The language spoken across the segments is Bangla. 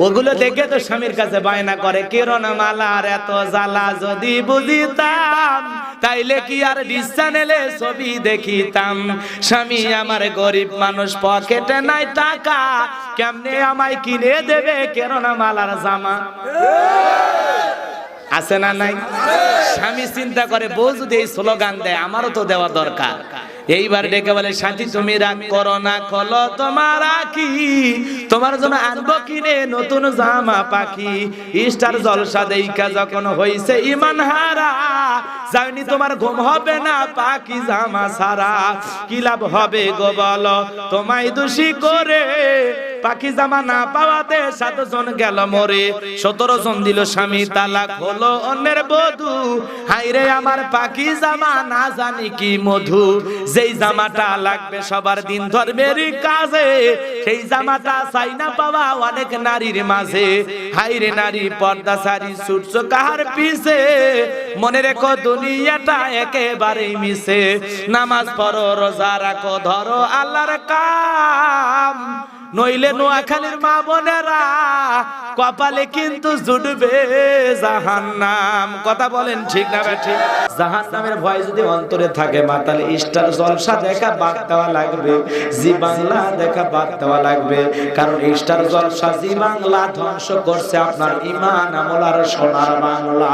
ওগুলো দেখে তো স্বামীর কাছে বায়না করে, কিরণ মালার এত জ্বালা যদি বুঝিতাম তাইলে কি আর ডিশ চ্যানেলে ছবি দেখিতাম। স্বামী আমার গরিব মানুষ, পকেটে নাই টাকা, কেমনে আমায় কিনে দেবে কিরণ মালার জামা? আছে না নাই? স্বামী চিন্তা করে বউ যদি এই স্লোগান দেয় আমারও তো দেওয়া দরকার। এইবার ডেকে বলে, সাথী তুমি রাগ করো না, খোলো তোমার আঁখি, তোমার জন্য আনবো কিনে নতুন জামা পাখি। স্টার জলসা দেইখা যখন হইছে ইমান হারা, জানি তোমার ঘুম হবে না পাখি জামা সারা। কি লাভ হবে গো বলো তোমায় দোষী করে, পাখি জামা না পাওয়াতে 7 জন গেল মরে। 17 জন দিল স্বামী তালাক, হলো অন্যের বধূ। হাইরে আমার পাখি জামা না জানি কি মধু। যেই জামাটা লাগবে সবার দিন ধর্মের কাজে, সেই জামাটা চাই না পাওয়া অনেক নারীর মাঝে। হাইরে নারী পর্দা সারি ছুটছো কাহার পিছে, মনে রেখো দুনিয়াটা একেবারেই মিছে। নামাজ পড়ো রোজা রাখো ধরো আল্লাহর কাম, নইলে নোয়াখালীর মা বোনেরা কপালে কিন্তু জুটবে জাহান্নাম। কথা বলেন ঠিক না ঠিক? জাহান্নামের ভয় যদি অন্তরে থাকে মা, তাহলে স্টার জলসা দেখা বাদ দেওয়া লাগবে, জি বাংলা দেখা বাদ দেওয়া লাগবে। কারণ স্টার জলসা জি বাংলা ধ্বংস করছে আপনার ঈমান আমল আর সোনার বাংলা।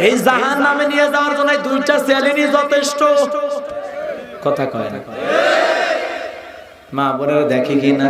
এই জাহান্নামে নিয়ে যাওয়ার জন্য 2টা চ্যালেঞ্জ যথেষ্ট। কথা কয় না মা বোনেরা, দেখে কিনা